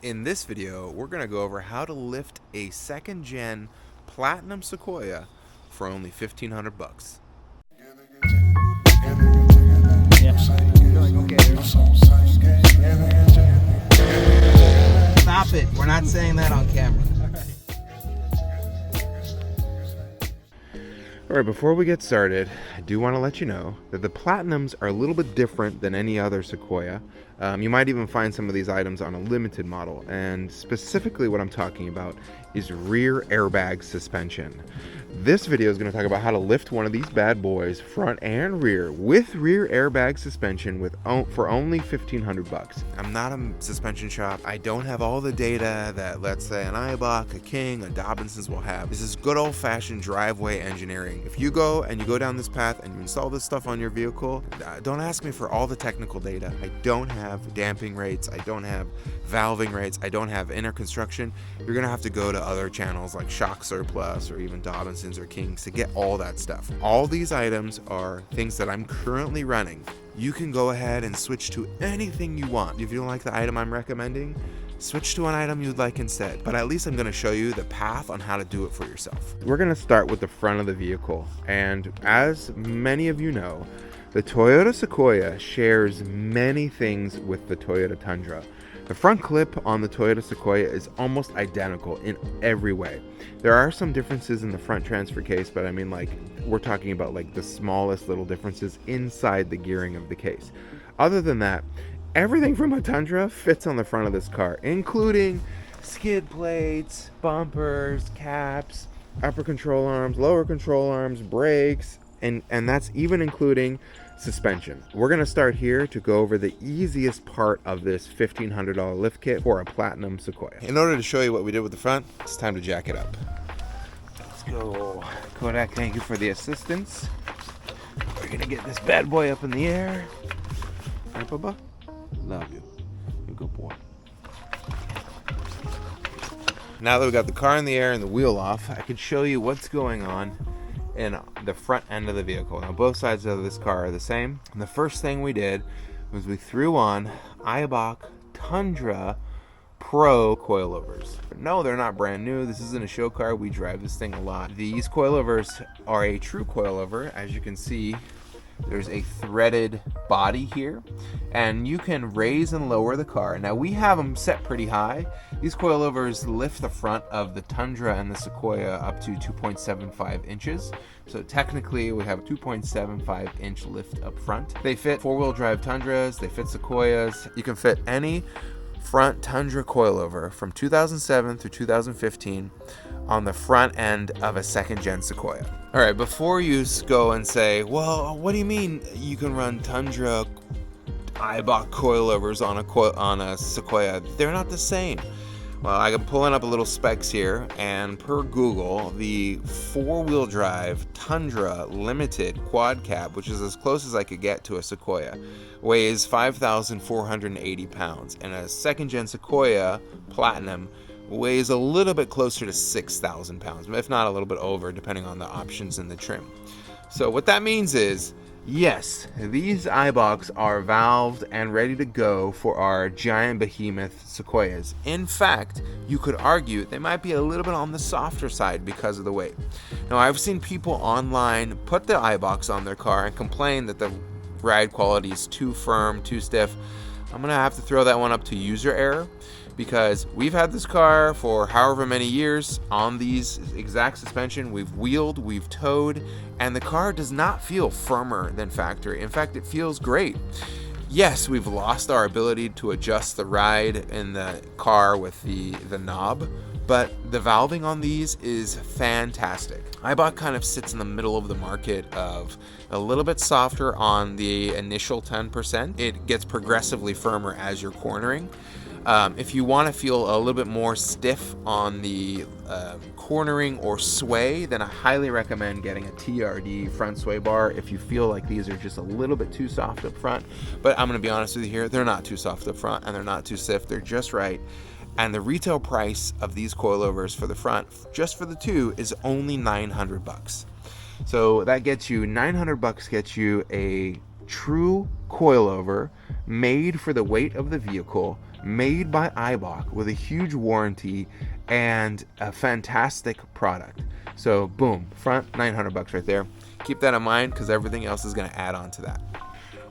In this video, we're going to go over how to lift a second gen Platinum Sequoia for only 1,500 bucks. Stop it. We're not saying that on camera. Alright, before we get started, I do want to let you know that the Platinums are a little bit different than any other Sequoia. You might even find some of these items on a limited model, and specifically what I'm talking about is rear airbag suspension. This video is going to talk about how to lift one of these bad boys front and rear with rear airbag suspension for only 1,500 bucks. I'm not a suspension shop. I don't have all the data that, let's say, an Eibach, a King, a Dobinsions will have. This is good old-fashioned driveway engineering. If you go down this path and you install this stuff on your vehicle, don't ask me for all the technical data. I don't have damping rates. I don't have valving rates. I don't have inner construction. You're going to have to go to other channels like Shock Surplus or even Dobinsons or Kings to get all that stuff. All these items are things that I'm currently running. You can go ahead and switch to anything you want. If you don't like the item I'm recommending, switch to an item you'd like instead. But at least I'm going to show you the path on how to do it for yourself. We're going to start with the front of the vehicle. And as many of you know, the Toyota Sequoia shares many things with the Toyota Tundra. The front clip on the Toyota Sequoia is almost identical in every way. There are some differences in the front transfer case, but I mean, like, we're talking about like the smallest little differences inside the gearing of the case. Other than that, everything from a Tundra fits on the front of this car, including skid plates, bumpers, caps, upper control arms, lower control arms, brakes, and that's even including suspension. We're going to start here to go over the easiest part of this $1,500 lift kit for a Platinum Sequoia. In order to show you what we did with the front, it's time to jack it up. Let's go. Kodak, thank you for the assistance. We're going to get this bad boy up in the air. Right, Bubba? Love you. You're a good boy. Now that we got the car in the air and the wheel off, I can show you what's going on in the front end of the vehicle. Now both sides of this car are the same. And the first thing we did was we threw on Eibach Tundra Pro coilovers. No, they're not brand new. This isn't a show car. We drive this thing a lot. These coilovers are a true coilover. As you can see, there's a threaded body here, and you can raise and lower the car. Now we have them set pretty high. These coilovers lift the front of the Tundra and the Sequoia up to 2.75 inches. So technically we have a 2.75 inch lift up front. They fit four-wheel drive Tundras, they fit Sequoias. You can fit any front Tundra coilover from 2007 through 2015 on the front end of a second gen Sequoia. All right, before you go and say, well, what do you mean you can run Tundra Eibach coilovers on a Sequoia? They're not the same. Well, I'm pulling up a little specs here, and per Google, the four-wheel drive Tundra Limited quad cab, which is as close as I could get to a Sequoia, weighs 5,480 pounds, and a second-gen Sequoia Platinum weighs a little bit closer to 6,000 pounds, if not a little bit over, depending on the options in the trim. So what that means is, yes, these Eibachs are valved and ready to go for our giant behemoth Sequoias. In fact, you could argue they might be a little bit on the softer side because of the weight. Now, I've seen people online put the Eibachs on their car and complain that the ride quality is too firm, too stiff. I'm going to have to throw that one up to user error, because we've had this car for however many years on these exact suspension. We've wheeled, we've towed, and the car does not feel firmer than factory. In fact, it feels great. Yes, we've lost our ability to adjust the ride in the car with the knob, but the valving on these is fantastic. Eibach kind of sits in the middle of the market of a little bit softer on the initial 10%. It gets progressively firmer as you're cornering. If you want to feel a little bit more stiff on the cornering or sway, then I highly recommend getting a TRD front sway bar if you feel like these are just a little bit too soft up front. But I'm going to be honest with you here, they're not too soft up front and they're not too stiff. They're just right. And the retail price of these coilovers for the front, just for the two, is only 900 bucks. So that gets you 900 bucks, gets you a true coilover made for the weight of the vehicle made by Eibach with a huge warranty and a fantastic product. So boom, front 900 bucks right there. Keep that in mind because everything else is going to add on to that.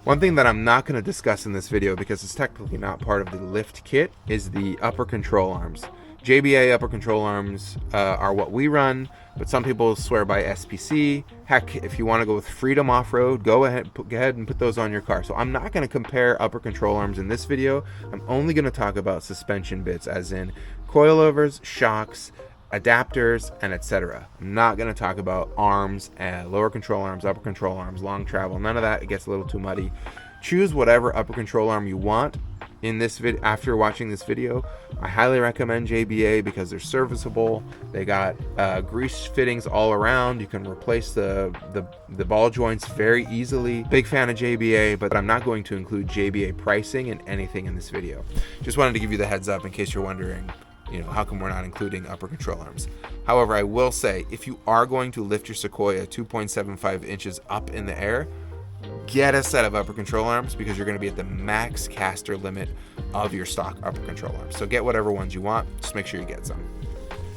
One thing that I'm not going to discuss in this video because it's technically not part of the lift kit is the upper control arms. JBA upper control arms are what we run, but some people swear by SPC. Heck, if you want to go with Freedom Off-Road, go ahead and put those on your car. So I'm not going to compare upper control arms in this video. I'm only going to talk about suspension bits, as in coilovers, shocks, adapters, and etc. I'm not going to talk about arms, lower control arms, upper control arms, long travel, none of that. It gets a little too muddy. Choose whatever upper control arm you want. In this video, after watching this video, I highly recommend JBA because they're serviceable. They got grease fittings all around. You can replace the ball joints very easily. Big fan of JBA, but I'm not going to include JBA pricing in anything in this video. Just wanted to give you the heads up in case you're wondering, you know, how come we're not including upper control arms. However, I will say, if you are going to lift your Sequoia 2.75 inches up in the air, get a set of upper control arms because you're going to be at the max caster limit of your stock upper control arms. So get whatever ones you want, just make sure you get some.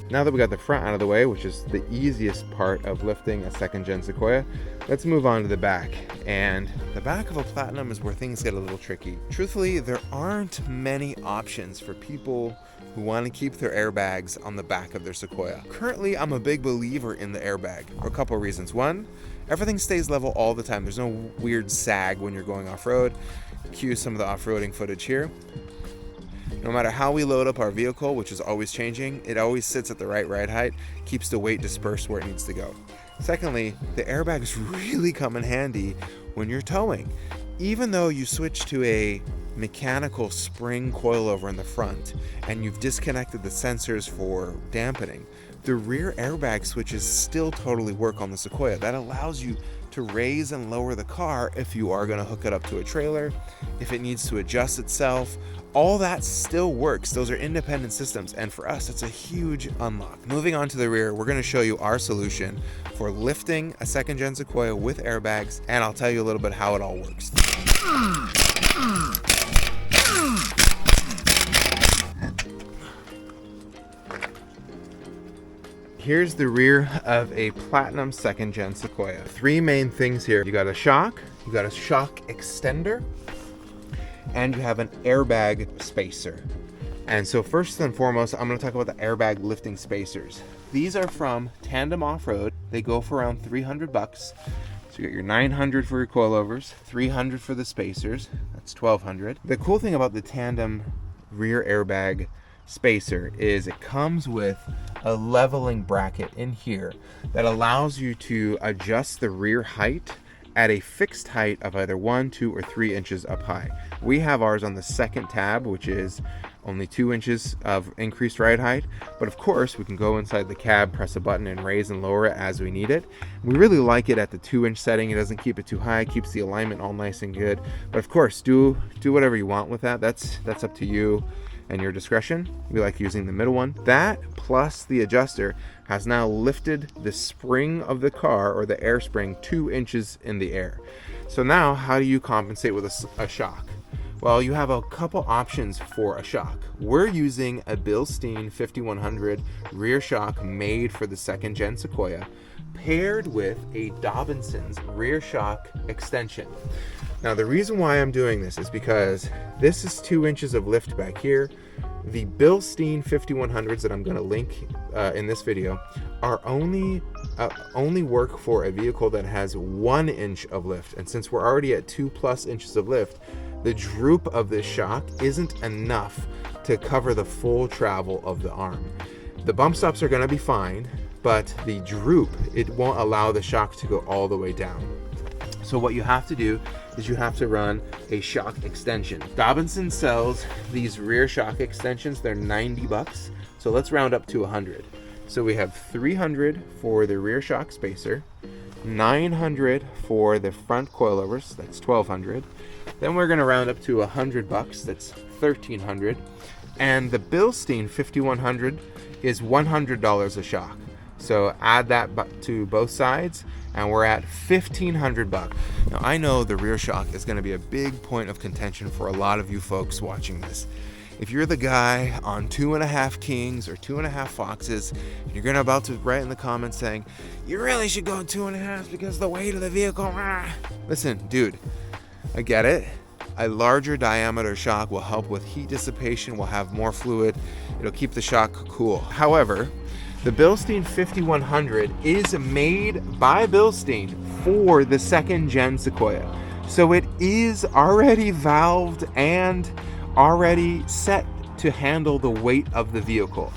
Now that we got the front out of the way, which is the easiest part of lifting a second gen Sequoia, let's move on to the back. And the back of a Platinum is where things get a little tricky. Truthfully, there aren't many options for people who want to keep their airbags on the back of their Sequoia. Currently, I'm a big believer in the airbag for a couple of reasons. One, everything stays level all the time. There's no weird sag when you're going off-road. Cue some of the off-roading footage here. No matter how we load up our vehicle, which is always changing, it always sits at the right ride height, keeps the weight dispersed where it needs to go. Secondly, the airbags really come in handy when you're towing. Even though you switch to a mechanical spring coilover in the front and you've disconnected the sensors for dampening, the rear airbag switches still totally work on the Sequoia. That allows you to raise and lower the car if you are going to hook it up to a trailer, if it needs to adjust itself. All that still works. Those are independent systems, and for us, it's a huge unlock. Moving on to the rear, we're going to show you our solution for lifting a second gen Sequoia with airbags, and I'll tell you a little bit how it all works. Here's the rear of a Platinum second gen Sequoia. Three main things here. You got a shock, you got a shock extender, and you have an airbag spacer. And so first and foremost, I'm going to talk about the airbag lifting spacers. These are from Tandem Off-Road. They go for around 300 bucks. So you got your 900 for your coilovers, 300 for the spacers. That's 1200. The cool thing about the Tandem Rear airbag spacer is it comes with a leveling bracket in here that allows you to adjust the rear height at a fixed height of either 1, 2, or 3 inches up high. We have ours on the second tab, which is only 2 inches of increased ride height, but of course we can go inside the cab, press a button, and raise and lower it as we need it. We really like it at the 2-inch setting. It doesn't keep it too high, it keeps the alignment all nice and good, but of course do whatever you want with that. That's up to you and your discretion. We like using the middle one. That plus the adjuster has now lifted the spring of the car, or the air spring, 2 inches in the air. So now how do you compensate with a shock? Well, you have a couple options for a shock. We're using a Bilstein 5100 rear shock made for the second gen Sequoia, paired with a Dobinsions rear shock extension. Now the reason why I'm doing this is because this is 2 inches of lift back here. The Bilstein 5100s that I'm going to link in this video are only work for a vehicle that has 1 inch of lift, and since we're already at 2+ inches of lift, the droop of this shock isn't enough to cover the full travel of the arm. The bump stops are going to be fine, but the droop, it won't allow the shock to go all the way down. So what you have to do is you have to run a shock extension. Dobinson sells these rear shock extensions. They're 90 bucks. So let's round up to 100. So we have 300 for the rear shock spacer, 900 for the front coilovers. That's 1200. Then we're going to round up to 100 bucks. That's 1300. And the Bilstein 5100 is $100 a shock. So add that to both sides, and we're at 1,500 bucks. Now I know the rear shock is going to be a big point of contention for a lot of you folks watching this. If you're the guy on 2.5 Kings or 2.5 Foxes, you're gonna about to write in the comments saying, you really should go 2.5 because the weight of the vehicle, rah. Listen, dude, I get it. A larger diameter shock will help with heat dissipation, will have more fluid, it'll keep the shock cool. However, the Bilstein 5100 is made by Bilstein for the 2nd gen Sequoia. So it is already valved and already set to handle the weight of the vehicle.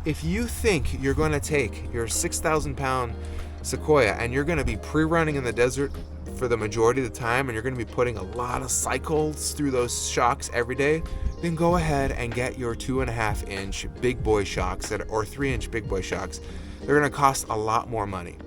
If you think you're going to take your 6,000 pound Sequoia and you're going to be pre-running in the desert for the majority of the time and you're going to be putting a lot of cycles through those shocks every day, then go ahead and get your 2.5 inch big boy shocks or 3 inch big boy shocks. They're going to cost a lot more money.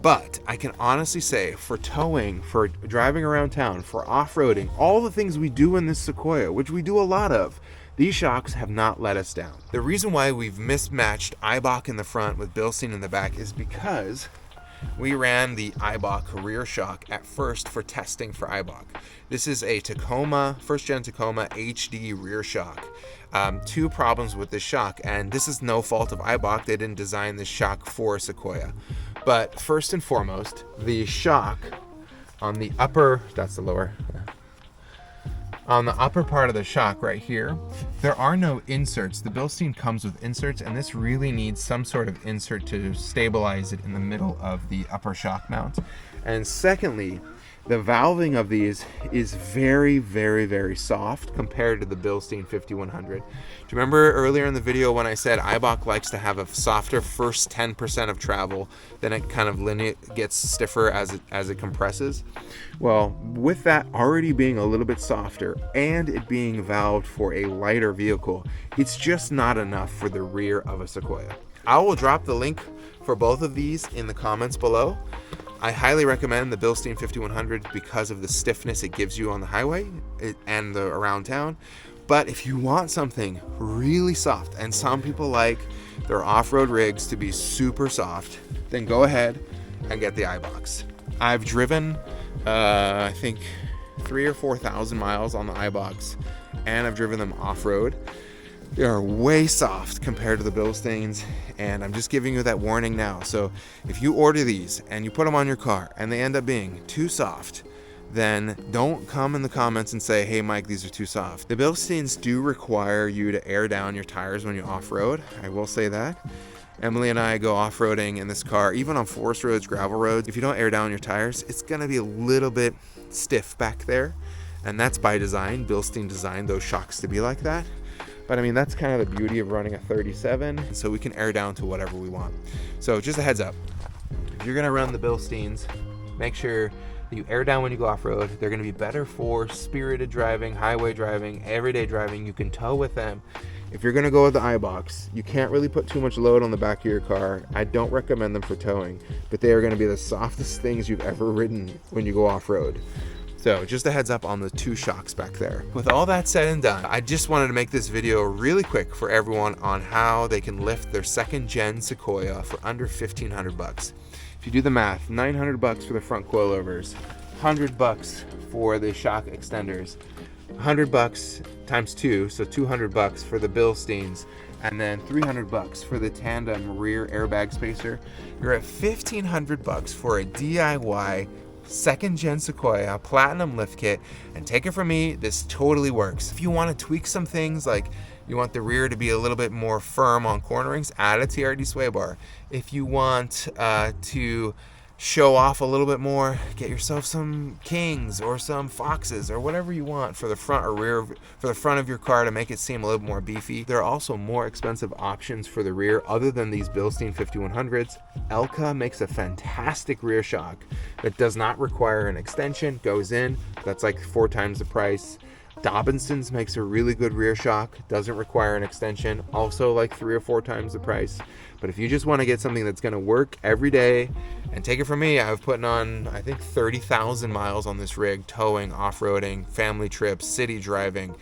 But I can honestly say, for towing, for driving around town, for off-roading, all the things we do in this Sequoia, which we do a lot of, these shocks have not let us down. The reason why we've mismatched Eibach in the front with Bilstein in the back is because we ran the Eibach rear shock at first for testing for Eibach. This is a Tacoma, 1st gen Tacoma HD rear shock. 2 problems with this shock, and this is no fault of Eibach. They didn't design this shock for Sequoia. But first and foremost, the shock on the upper, that's the lower, on the upper part of the shock right here, there are no inserts. The Bilstein comes with inserts, and this really needs some sort of insert to stabilize it in the middle of the upper shock mount. And secondly, the valving of these is very, very, very soft compared to the Bilstein 5100. Do you remember earlier in the video when I said Eibach likes to have a softer first 10% of travel, then it kind of gets stiffer as it compresses? Well, with that already being a little bit softer and it being valved for a lighter vehicle, it's just not enough for the rear of a Sequoia. I will drop the link for both of these in the comments below. I highly recommend the Bilstein 5100 because of the stiffness it gives you on the highway and around town. But if you want something really soft, and some people like their off-road rigs to be super soft, then go ahead and get the Eibachs. I've driven, I think 3,000 or 4,000 miles on the Eibachs, and I've driven them off-road. They are way soft compared to the Bilsteins, and I'm just giving you that warning now. So if you order these and you put them on your car and they end up being too soft, then don't come in the comments and say, hey Mike, these are too soft. The Bilsteins do require you to air down your tires when you off-road. I will say that. Emily and I go off-roading in this car, even on forest roads, gravel roads. If you don't air down your tires, it's gonna be a little bit stiff back there. And that's by design. Bilstein designed those shocks to be like that. But I mean, that's kind of the beauty of running a 37, so we can air down to whatever we want. So just a heads up, if you're gonna run the Bilsteins, make sure that you air down when you go off-road. They're gonna be better for spirited driving, highway driving, everyday driving. You can tow with them. If you're gonna go with the Eibachs, you can't really put too much load on the back of your car. I don't recommend them for towing, but they are gonna be the softest things you've ever ridden when you go off-road. So just a heads up on the 2 shocks back there. With all that said and done, I just wanted to make this video really quick for everyone on how they can lift their 2nd gen Sequoia for under 1,500 bucks. If you do the math, 900 bucks for the front coilovers, 100 bucks for the shock extenders, 100 bucks times 2, so 200 bucks for the Bilsteins, and then 300 bucks for the Tandem Rear airbag spacer. You're at 1,500 bucks for a DIY 2nd gen Sequoia Platinum lift kit, and take it from me, this totally works. If you want to tweak some things, like you want the rear to be a little bit more firm on cornerings, add a TRD sway bar. If you want to show off a little bit more, get yourself some Kings or some Foxes or whatever you want for the front or rear, for the front of your car to make it seem a little more beefy. There are also more expensive options for the rear other than these Bilstein 5100s. Elka makes a fantastic rear shock that does not require an extension, goes in, that's like 4 times the price. Dobinsons makes a really good rear shock, doesn't require an extension, also like 3 or 4 times the price. But if you just want to get something that's going to work every day, and take it from me, I've put on, I think, 30,000 miles on this rig, towing, off-roading, family trips, city driving,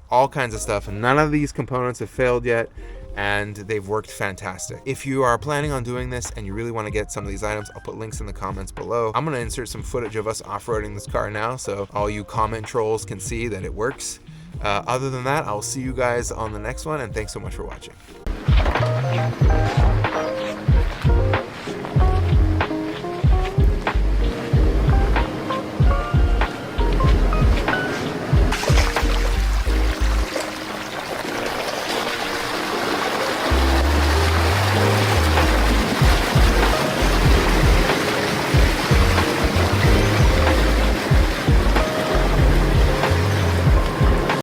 all kinds of stuff. And none of these components have failed yet, and they've worked fantastic. If you are planning on doing this and you really want to get some of these items, I'll put links in the comments below. I'm going to insert some footage of us off-roading this car now, so all you comment trolls can see that it works. Other than that, I'll see you guys on the next one, and thanks so much for watching.